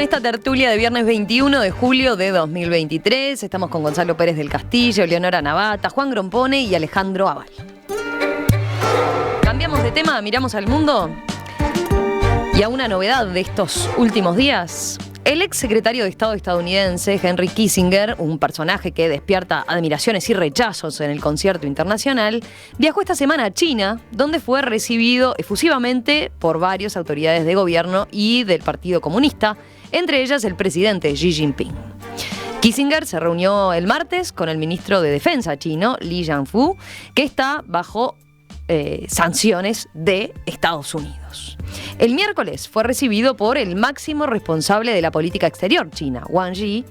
esta tertulia de viernes 21 de julio de 2023. Estamos con Gonzalo Pérez del Castillo, Leonora Navata, Juan Grompone y Alejandro Aval. Cambiamos de tema, miramos al mundo y a una novedad de estos últimos días. El ex secretario de Estado estadounidense, Henry Kissinger, un personaje que despierta admiraciones y rechazos en el concierto internacional, viajó esta semana a China, donde fue recibido efusivamente por varias autoridades de gobierno y del Partido Comunista, entre ellas el presidente Xi Jinping. Kissinger se reunió el martes con el ministro de Defensa chino, Li Jianfu, que está bajo sanciones de Estados Unidos. El miércoles fue recibido por el máximo responsable de la política exterior china, Wang Yi,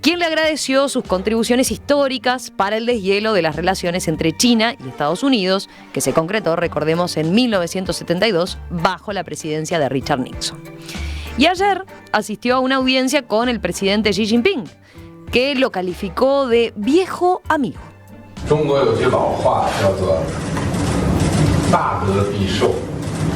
quien le agradeció sus contribuciones históricas para el deshielo de las relaciones entre China y Estados Unidos, que se concretó, recordemos, en 1972 bajo la presidencia de Richard Nixon. Y ayer asistió a una audiencia con el presidente Xi Jinping, que lo calificó de viejo amigo.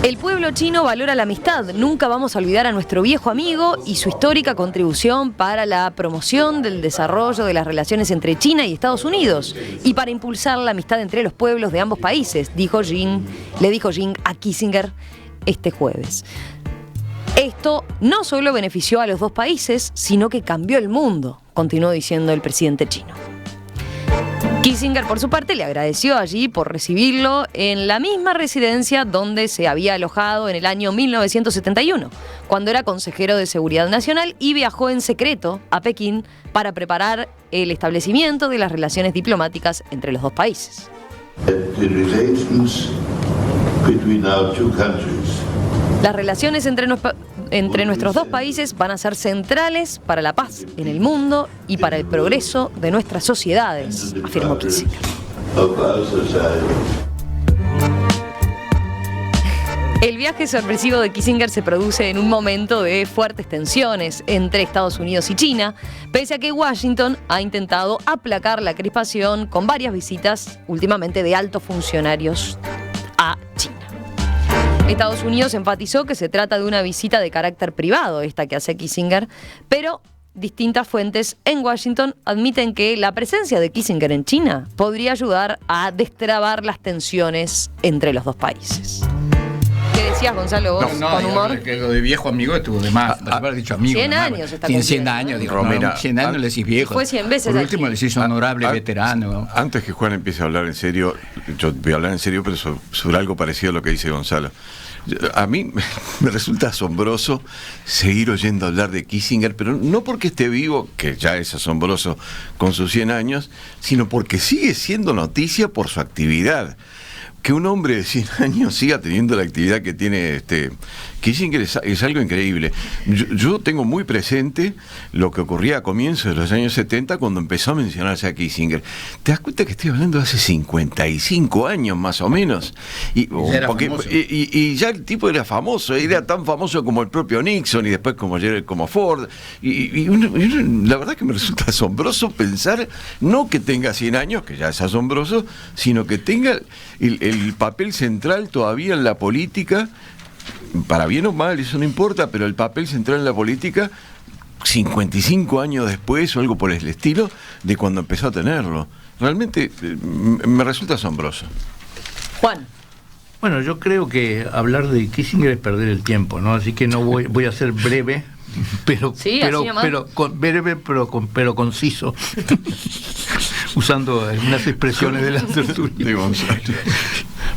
El pueblo chino valora la amistad. Nunca vamos a olvidar a nuestro viejo amigo y su histórica contribución para la promoción del desarrollo de las relaciones entre China y Estados Unidos y para impulsar la amistad entre los pueblos de ambos países, le dijo Jin a Kissinger este jueves. Esto no solo benefició a los dos países, sino que cambió el mundo, continuó diciendo el presidente chino. Kissinger, por su parte, le agradeció allí por recibirlo en la misma residencia donde se había alojado en el año 1971, cuando era consejero de Seguridad Nacional y viajó en secreto a Pekín para preparar el establecimiento de las relaciones diplomáticas entre los dos países. Las relaciones entre nuestros dos países van a ser centrales para la paz en el mundo y para el progreso de nuestras sociedades, afirmó Kissinger. El viaje sorpresivo de Kissinger se produce en un momento de fuertes tensiones entre Estados Unidos y China, pese a que Washington ha intentado aplacar la crispación con varias visitas últimamente de altos funcionarios a China. Estados Unidos enfatizó que se trata de una visita de carácter privado, esta que hace Kissinger, pero distintas fuentes en Washington admiten que la presencia de Kissinger en China podría ayudar a destrabar las tensiones entre los dos países. ¿Qué decías, Gonzalo, vos, con humor? Que lo de viejo amigo estuvo de más. Haber dicho amigo. 100 años está cumpliendo. 100 ¿no? años, dijo, Romera, 100 años le decís viejo. Fue 100 veces. Por último le decís honorable veterano. Antes que Juan empiece a hablar en serio, yo voy a hablar en serio, pero sobre algo parecido a lo que dice Gonzalo. A mí me resulta asombroso seguir oyendo hablar de Kissinger, pero no porque esté vivo, que ya es asombroso con sus 100 años, sino porque sigue siendo noticia por su actividad. Que un hombre de 100 años siga teniendo la actividad que tiene Kissinger es algo increíble. Yo tengo muy presente lo que ocurría a comienzos de los años 70 cuando empezó a mencionarse a Kissinger. ¿Te das cuenta que estoy hablando de hace 55 años más o menos? Y ya el tipo era famoso, era tan famoso como el propio Nixon y después como Ford. Y la verdad que me resulta asombroso pensar, no que tenga 100 años, que ya es asombroso, sino que tenga el papel central todavía en la política, para bien o mal, eso no importa, pero el papel central en la política 55 años después o algo por el estilo de cuando empezó a tenerlo. Realmente me resulta asombroso. Juan. Bueno, yo creo que hablar de Kissinger es perder el tiempo, ¿no? Así que no voy a ser breve, pero conciso. Usando algunas expresiones de la tertulia.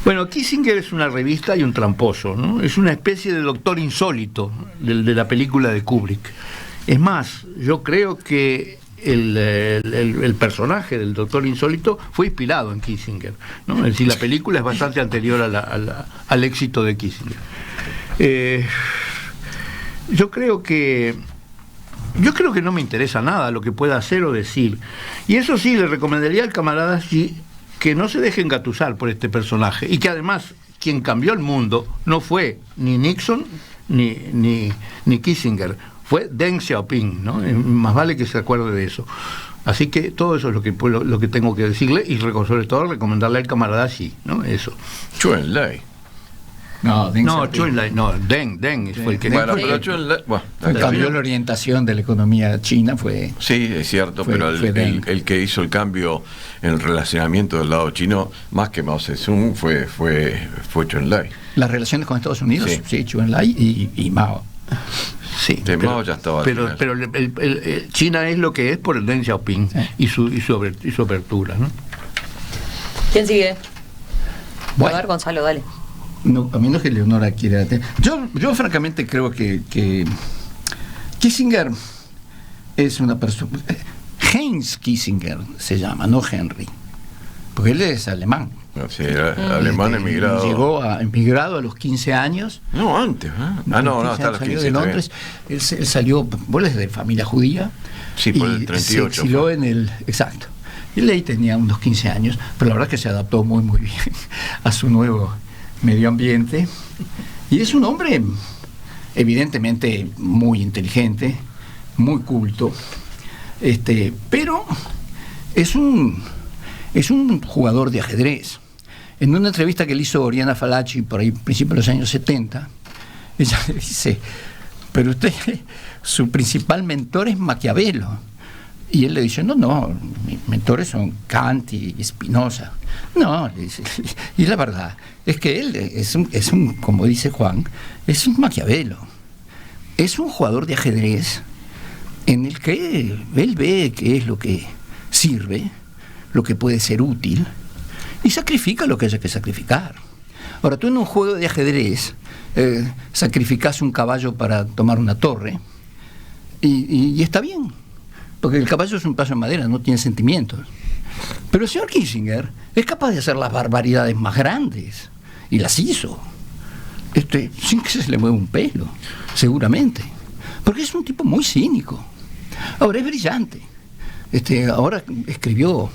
Bueno, Kissinger es una revista y un tramposo, ¿no? Es una especie de doctor insólito de la película de Kubrick. Es más, yo creo que el personaje del doctor insólito fue inspirado en Kissinger, ¿no? Es decir, la película es bastante anterior al éxito de Kissinger. Yo creo que no me interesa nada lo que pueda hacer o decir. Y eso sí, le recomendaría al camarada Xi que no se deje engatusar por este personaje. Y que además, quien cambió el mundo no fue ni Nixon ni Kissinger. Fue Deng Xiaoping, ¿no? Más vale que se acuerde de eso. Así que todo eso es lo que tengo que decirle y sobre todo recomendarle al camarada Xi, ¿no? Eso. Chuenlay. No, Deng No, Xiaoping. Deng fue el que... Bueno, fue- pero Cambió la orientación de la economía china, fue... sí, es cierto, Fue- pero fue Deng. el que hizo el cambio en el relacionamiento del lado chino, más que Mao Zedong, fue Zhou Enlai. Las relaciones con Estados Unidos, Sí. sí, Zhou Enlai y Mao. Sí, De Mao ya estaba al pero final. China es lo que es por el Deng Xiaoping Sí. y su apertura, ¿no? ¿Quién sigue? Bueno. A ver, Gonzalo, dale. No, a menos que Leonora quiera... Yo francamente creo que Kissinger es una persona... Heinz Kissinger se llama, no Henry. Porque él es alemán. Sí, era alemán emigrado. Llegó emigrado a los 15 años. No, antes. No, hasta los 15. Salió de Londres. Él salió, vos es de familia judía. Sí, por el y 38 se exiló fue. en el... Exacto. Y él ahí tenía unos 15 años, pero la verdad es que se adaptó muy, muy bien a su nuevo medio ambiente. Y es un hombre evidentemente muy inteligente, muy culto, pero es un jugador de ajedrez. En una entrevista que le hizo Oriana Fallaci por ahí, principios de los años 70, ella le dice, pero usted, su principal mentor es Maquiavelo. Y él le dice, no, mis mentores son Kant y Spinoza. No, le dice, y la verdad es que él es un, como dice Juan, es un Maquiavelo. Es un jugador de ajedrez en el que él ve qué es lo que sirve, lo que puede ser útil, y sacrifica lo que haya que sacrificar. Ahora, tú en un juego de ajedrez sacrificas un caballo para tomar una torre, y está bien, porque el caballo es un pedazo de madera, no tiene sentimientos. Pero el señor Kissinger es capaz de hacer las barbaridades más grandes, y las hizo, sin que se le mueva un pelo, seguramente, porque es un tipo muy cínico. Ahora es brillante. Ahora escribió,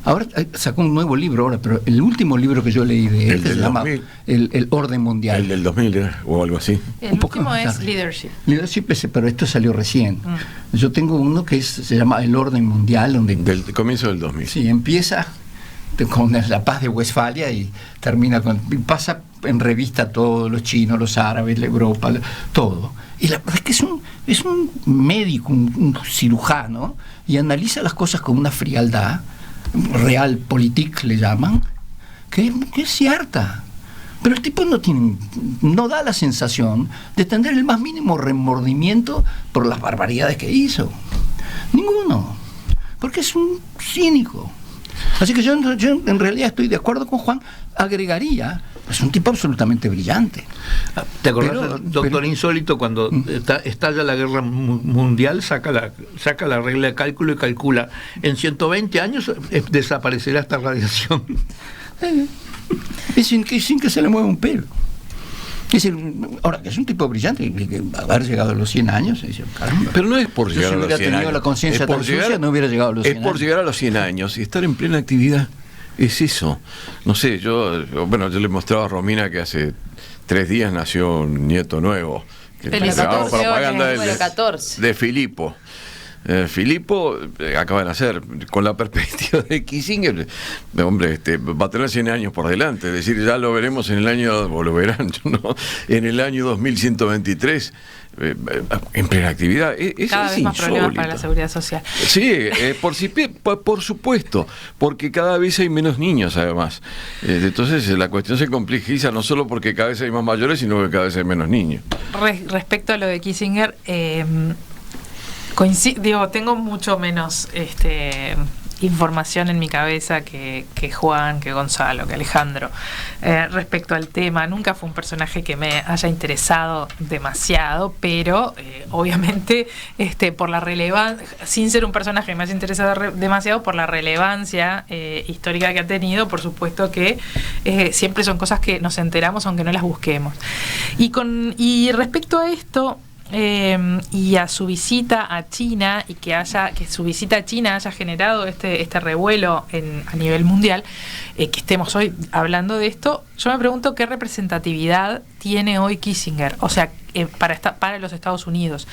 ahora sacó un nuevo libro ahora, pero el último libro que yo leí de él se llama el Orden Mundial. El del 2000 o algo así. El Un poco último más es tarde. Leadership. Leadership, pero esto salió recién. Yo tengo uno que se llama El Orden Mundial, donde Del comienzo del 2000. sí, empieza con la paz de Westfalia y termina y pasa en revista todos los chinos, los árabes, la Europa, todo. Y la verdad es que es un médico, un cirujano, y analiza las cosas con una frialdad, realpolitik le llaman, que es cierta. Pero el tipo no da la sensación de tener el más mínimo remordimiento por las barbaridades que hizo. Ninguno. Porque es un cínico. Así que yo en realidad estoy de acuerdo con Juan, agregaría, es un tipo absolutamente brillante. ¿Te acordás, doctor Insólito, cuando estalla la guerra mundial, saca la regla de cálculo y calcula, en 120 años desaparecerá esta radiación? Y sin que se le mueva un pelo. Es decir, ahora que es un tipo brillante, y que haber llegado a los 100 años, dice, caramba. Pero no es por Yo llegar si a los hubiera 100 tenido años. la conciencia Es por tan sucia, no hubiera llegado a los 100 Es por años. llegar a los 100 años y estar en plena actividad. Es eso. No sé, yo le mostraba a Romina que hace 3 días nació un nieto nuevo. Que Felicitaciones, hagamos propaganda número 14. de Filipo. Filipo acaba de nacer con la perspectiva de Kissinger. Hombre, va a tener 100 años por delante. Es decir, ya lo veremos en el año, o lo verán, en el año 2123. En plena actividad. Cada vez más problemas para la seguridad social. Sí, por supuesto, porque cada vez hay menos niños además. Entonces la cuestión se complejiza no solo porque cada vez hay más mayores, sino que cada vez hay menos niños. Respecto a lo de Kissinger, tengo mucho menos información en mi cabeza que Juan, que Gonzalo, que Alejandro respecto al tema. Nunca fue un personaje que me haya interesado demasiado, pero obviamente por la relevancia, sin ser un personaje que me haya interesado demasiado, por la relevancia histórica que ha tenido, por supuesto que siempre son cosas que nos enteramos aunque no las busquemos. Y respecto a esto, y a su visita a China, y que su visita a China haya generado este revuelo a nivel mundial, que estemos hoy hablando de esto, yo me pregunto qué representatividad tiene hoy Kissinger. O sea, para los Estados Unidos.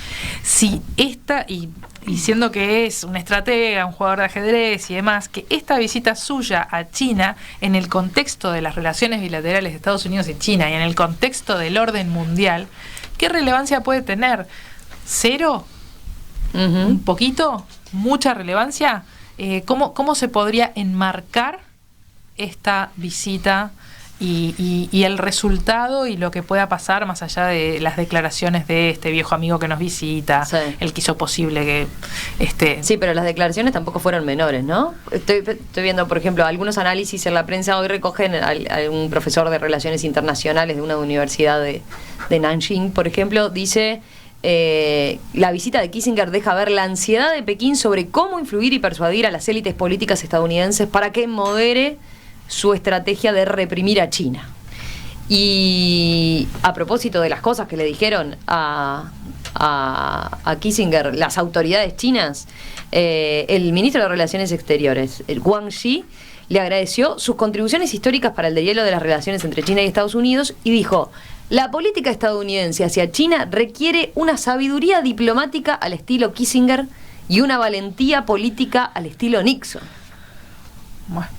Si esta, y siendo que es un estratega, un jugador de ajedrez y demás, que esta visita suya a China, en el contexto de las relaciones bilaterales de Estados Unidos y China, y en el contexto del orden mundial, ¿qué relevancia puede tener? ¿Cero? ¿Un poquito? ¿Mucha relevancia? ¿Cómo se podría enmarcar esta visita y el resultado y lo que pueda pasar más allá de las declaraciones de este viejo amigo que nos visita, sí, el que hizo posible que... Sí, pero las declaraciones tampoco fueron menores, ¿no? Estoy viendo, por ejemplo, algunos análisis en la prensa hoy recogen a un profesor de Relaciones Internacionales de una universidad de Nanjing, por ejemplo, dice... la visita de Kissinger deja ver la ansiedad de Pekín sobre cómo influir y persuadir a las élites políticas estadounidenses para que modere su estrategia de reprimir a China. Y a propósito de las cosas que le dijeron a Kissinger las autoridades chinas, el ministro de Relaciones Exteriores, el Wang Yi, le agradeció sus contribuciones históricas para el deshielo de las relaciones entre China y Estados Unidos y dijo: la política estadounidense hacia China requiere una sabiduría diplomática al estilo Kissinger y una valentía política al estilo Nixon. Bueno.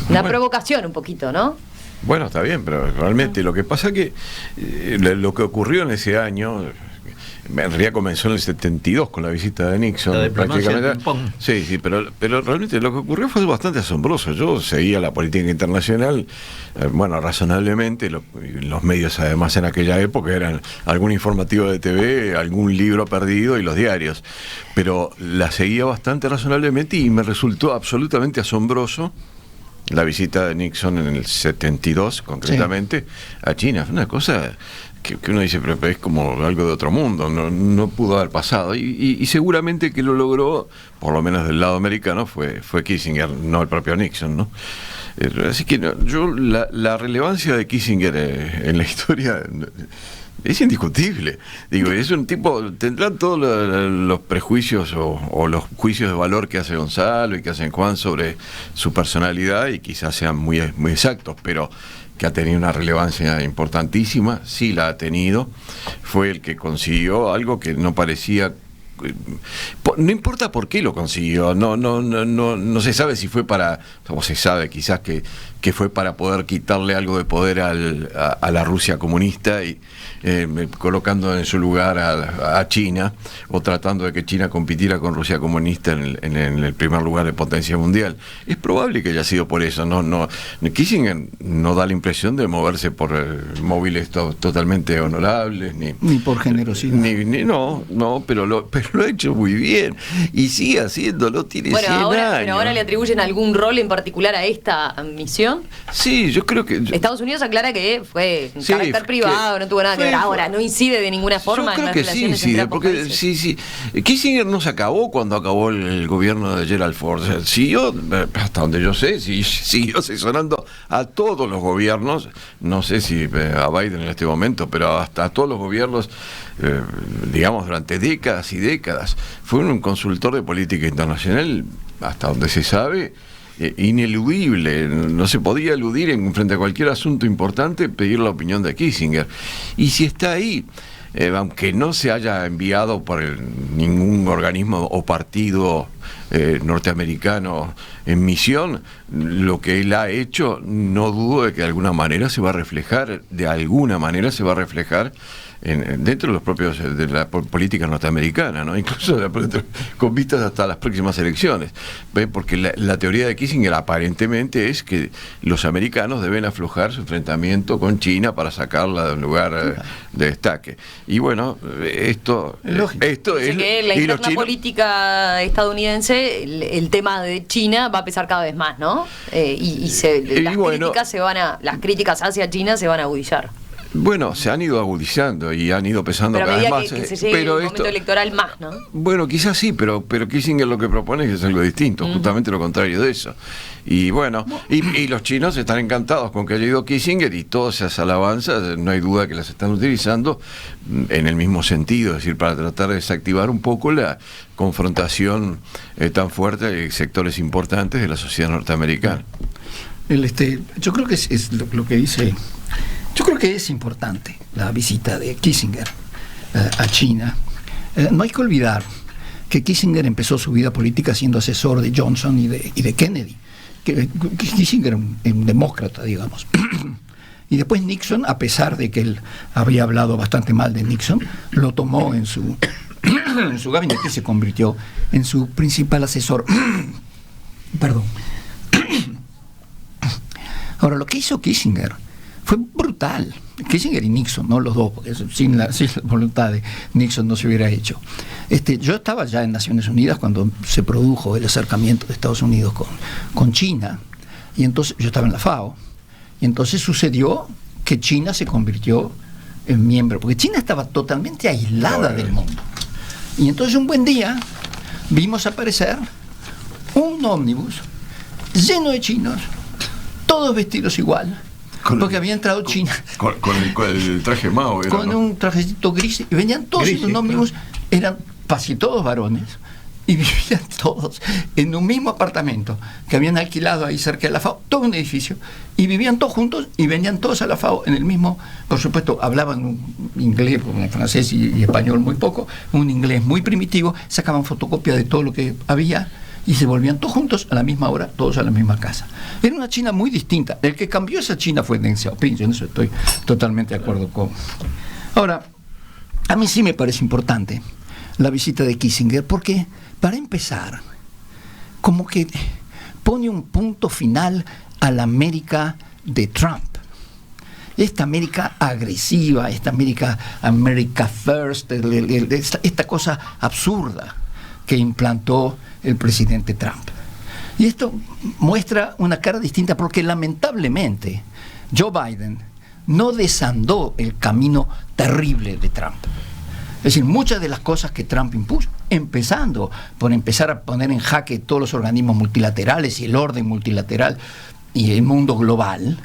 Una provocación un poquito, ¿no? Bueno, está bien, pero realmente lo que pasa que lo que ocurrió en ese año, en realidad comenzó en el 72 con la visita de Nixon, prácticamente. Sí, pero realmente lo que ocurrió fue bastante asombroso. Yo seguía la política internacional, razonablemente, los medios además en aquella época eran algún informativo de TV, algún libro perdido y los diarios, pero la seguía bastante razonablemente y me resultó absolutamente asombroso la visita de Nixon en el 72, concretamente, sí, a China. Fue una cosa que uno dice, pero es como algo de otro mundo, no pudo haber pasado. Y seguramente que lo logró, por lo menos del lado americano, fue Kissinger, no el propio Nixon, ¿no? Así que yo la relevancia de Kissinger en la historia es indiscutible. Digo, es un tipo, tendrán todos los prejuicios o los juicios de valor que hace Gonzalo y que hacen Juan sobre su personalidad, y quizás sean muy, muy exactos, pero que ha tenido una relevancia importantísima, sí la ha tenido. Fue el que consiguió algo que no parecía... No importa por qué lo consiguió, no se sabe si fue para, o se sabe quizás que fue para poder quitarle algo de poder a la Rusia comunista y colocando en su lugar a China, o tratando de que China compitiera con Rusia comunista en el primer lugar de potencia mundial. Es probable que haya sido por eso. Kissinger no da la impresión de moverse por móviles totalmente honorables, ni por generosidad. Pero lo ha hecho muy bien y sigue haciéndolo, tiene 100 años. Pero ahora le atribuyen algún rol en particular a esta misión. Sí, yo creo que... Estados Unidos aclara que fue en carácter privado, no tuvo nada que ver. Ahora, no incide de ninguna forma en las relaciones entre ambos países. Sí. Kissinger no se acabó cuando acabó el gobierno de Gerald Ford. Siguió, hasta donde yo sé, siguió asesorando a todos los gobiernos, no sé si a Biden en este momento, pero hasta a todos los gobiernos, digamos, durante décadas y décadas. Fue un consultor de política internacional, hasta donde se sabe, ineludible. No se podía eludir frente a cualquier asunto importante pedir la opinión de Kissinger. Y si está ahí, aunque no se haya enviado por ningún organismo o partido norteamericano en misión, lo que él ha hecho, no dudo de que de alguna manera se va a reflejar dentro de los propios de la política norteamericana, ¿no? Incluso con vistas hasta las próximas elecciones. Porque la teoría de Kissinger aparentemente es que los americanos deben aflojar su enfrentamiento con China para sacarla de un lugar de destaque. Y bueno, esto es... que la interna política estadounidense, el tema de China va a pesar cada vez más, ¿no? Las críticas hacia China se van a agudizar. Bueno, se han ido agudizando y han ido pesando cada vez más. Que se llegue el momento electoral más, ¿no? Bueno, quizás sí, pero Kissinger lo que propone es algo distinto, justamente lo contrario de eso. Y bueno, y los chinos están encantados con que haya ido Kissinger, y todas esas alabanzas, no hay duda que las están utilizando en el mismo sentido, es decir, para tratar de desactivar un poco la confrontación tan fuerte de sectores importantes de la sociedad norteamericana. Yo creo que es lo que dice Yo creo que es importante la visita de Kissinger a China. No hay que olvidar que Kissinger empezó su vida política siendo asesor de Johnson y de Kennedy. Kissinger era un demócrata, digamos. Y después Nixon, a pesar de que él había hablado bastante mal de Nixon, lo tomó en su gabinete y se convirtió en su principal asesor. Perdón. Ahora, lo que hizo Kissinger fue brutal. Kissinger y Nixon, no los dos, porque sin la voluntad de Nixon no se hubiera hecho. Yo estaba ya en Naciones Unidas cuando se produjo el acercamiento de Estados Unidos con China, y entonces yo estaba en la FAO, y entonces sucedió que China se convirtió en miembro, porque China estaba totalmente aislada del mundo. Y entonces un buen día vimos aparecer un ómnibus lleno de chinos, todos vestidos igual, porque había entrado China con el traje Mao, con ¿no? un trajecito gris, y venían todos en un ómnibus, eran casi todos varones, y vivían todos en un mismo apartamento que habían alquilado ahí cerca de la FAO, todo un edificio, y vivían todos juntos y venían todos a la FAO en el mismo, por supuesto, hablaban un inglés, francés y español muy poco, un inglés muy primitivo, sacaban fotocopia de todo lo que había y se volvían todos juntos a la misma hora, todos a la misma casa. Era una China muy distinta. El que cambió esa China fue Deng Xiaoping, yo en eso estoy totalmente de acuerdo con. Ahora, a mí sí me parece importante la visita de Kissinger, porque, para empezar, como que pone un punto final a la América de Trump. Esta América agresiva, esta America First, esta cosa absurda que implantó el presidente Trump. Y esto muestra una cara distinta, porque lamentablemente Joe Biden no desandó el camino terrible de Trump. Es decir, muchas de las cosas que Trump impuso, empezando por empezar a poner en jaque todos los organismos multilaterales y el orden multilateral y el mundo global,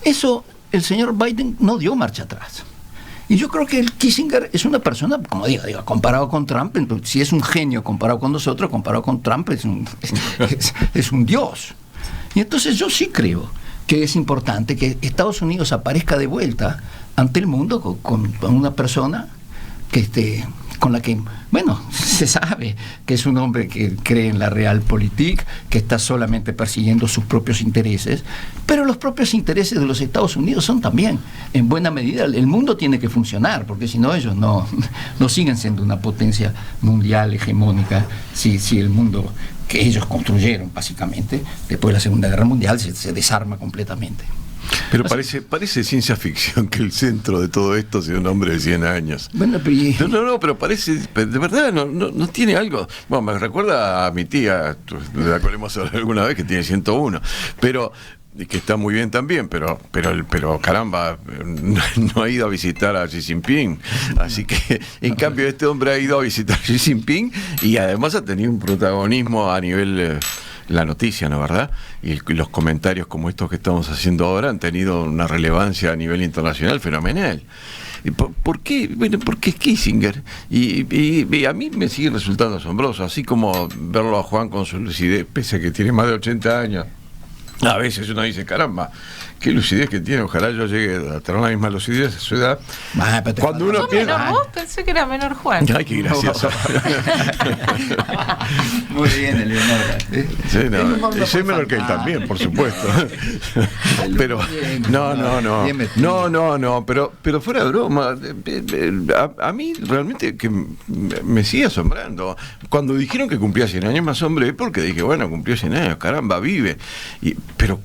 eso el señor Biden no dio marcha atrás. Y yo creo que el Kissinger es una persona, como digo, comparado con Trump, si es un genio comparado con nosotros, comparado con Trump es un dios. Y entonces yo sí creo que es importante que Estados Unidos aparezca de vuelta ante el mundo con una persona con la que, bueno, se sabe que es un hombre que cree en la realpolitik, que está solamente persiguiendo sus propios intereses, pero los propios intereses de los Estados Unidos son también, en buena medida, el mundo tiene que funcionar, porque si no ellos no siguen siendo una potencia mundial hegemónica, si el mundo que ellos construyeron, básicamente, después de la Segunda Guerra Mundial, se desarma completamente. Pero parece ciencia ficción que el centro de todo esto sea un hombre de 100 años. Bueno, pero No, pero parece, de verdad, no tiene algo. Bueno, me recuerda a mi tía, de la cual hemos hablado alguna vez, que tiene 101, pero que está muy bien también, pero caramba, no ha ido a visitar a Xi Jinping. Así que, en cambio, este hombre ha ido a visitar a Xi Jinping y además ha tenido un protagonismo a nivel la noticia, ¿no, verdad? Y los comentarios como estos que estamos haciendo ahora han tenido una relevancia a nivel internacional fenomenal. ¿Por qué? Bueno, porque es Kissinger. Y a mí me sigue resultando asombroso, así como verlo a Juan con su lucidez, pese a que tiene más de 80 años. A veces uno dice, caramba, qué lucidez que tiene, ojalá yo llegue a tener la misma lucidez a su edad. Cuando uno ¿No menor vos? Pensé que era menor Juan. Ay, qué gracioso. Muy bien, Eleonora. Sí, no, soy menor que él también, por supuesto. Pero no, pero fuera de broma, a mí realmente que me sigue asombrando. Cuando dijeron que cumplía 100 años, me asombré porque dije, bueno, cumplió 100 años, caramba, vive. Pero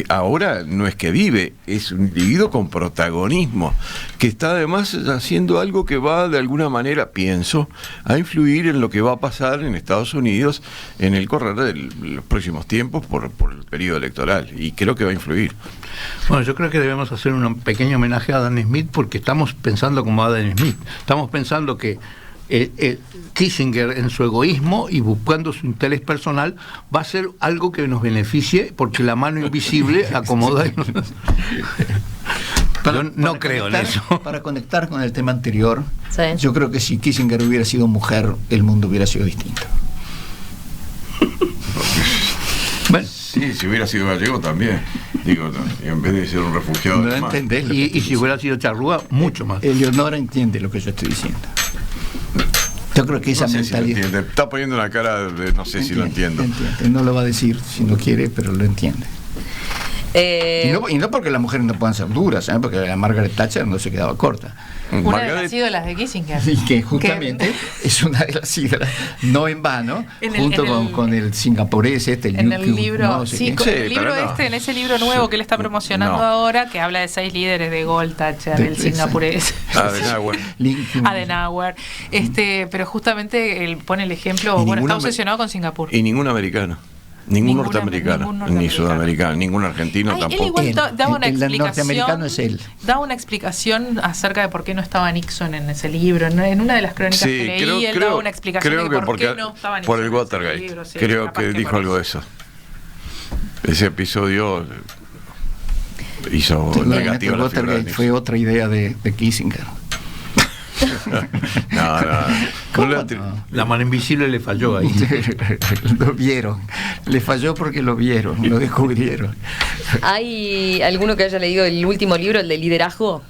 ahora no es que vive, es un individuo con protagonismo, que está además haciendo algo que va de alguna manera, pienso, a influir en lo que va a pasar en Estados Unidos en el correr de los próximos tiempos por el periodo electoral, y creo que va a influir. Bueno, yo creo que debemos hacer un pequeño homenaje a Adam Smith, porque estamos pensando como Adam Smith, estamos pensando que Kissinger, en su egoísmo y buscando su interés personal, va a ser algo que nos beneficie, porque la mano invisible acomoda. Yo no creo en eso. Para conectar con el tema anterior, sí. Yo creo que si Kissinger hubiera sido mujer, el mundo hubiera sido distinto. Bueno, Sí, si hubiera sido gallego también. Digo, no, en vez de ser un refugiado. no alemán. entendés. lo que Y estoy si hubiera sido charrúa, mucho más. Eleonora entiende lo que yo estoy diciendo. Yo creo que esa No sé si lo mentalidad. entiende. Está poniendo una cara de no sé si lo entiendo. Entiende. No lo va a decir si no quiere, pero lo entiende. Y no porque las mujeres no puedan ser duras, ¿eh? Porque la Margaret Thatcher no se quedaba corta. Una de Margaret- las ídolas de Kissinger. Y que justamente es una de las ídolas, no en vano, junto con el singapurés el en el Yu Kyu, libro, no sé sí, qué. Sí, el libro pero no. en ese libro nuevo que él está promocionando No. ahora, que habla de 6 líderes de Gaulle, Thatcher, De- el singapurés. Adenauer. Adenauer, pero justamente él pone el ejemplo, Y bueno, está ninguno obsesionado con Singapur. Y ningún americano. Ningún Ningún norteamericano, ni norteamericano. sudamericano, ningún argentino Ay, él tampoco. igual Él, daba una el explicación. norteamericano es él. Daba una explicación acerca de por qué no estaba Nixon en ese libro. En una de las crónicas que leí, él daba una explicación de por qué no estaba Nixon. por el en ese Watergate. libro, sí, Creo capaz que dijo por algo de eso. Ese episodio hizo Seguramente negativo la figura de Watergate Nixon. fue otra idea de Kissinger. No, no. ¿Cómo No le no? atri- La mano invisible le falló ahí. Lo vieron. Le falló porque lo vieron, lo descubrieron. ¿Hay alguno que haya leído el último libro, el de liderazgo?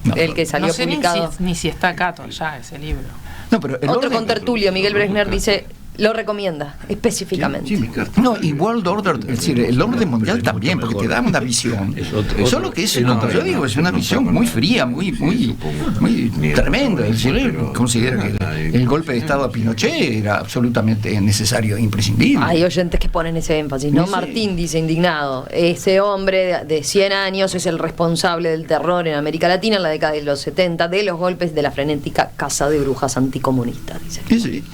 No. El que salió No sé publicado. ni si está acá ya ese libro. No, pero el Otro orden- contertulio, Miguel Bresner, dice, lo recomienda específicamente. No, y World Order, es decir, el orden mundial también, porque te da una visión. Solo que es, como yo digo, es una visión muy fría, muy tremenda. Es decir, él considera que el golpe de Estado a Pinochet era absolutamente necesario e imprescindible. Hay oyentes que ponen ese énfasis, ¿no? Sí. Martín dice indignado, ese hombre de 100 años es el responsable del terror en América Latina en la década de los 70, de los golpes de la frenética casa de brujas anticomunista, dice. Sí, sí.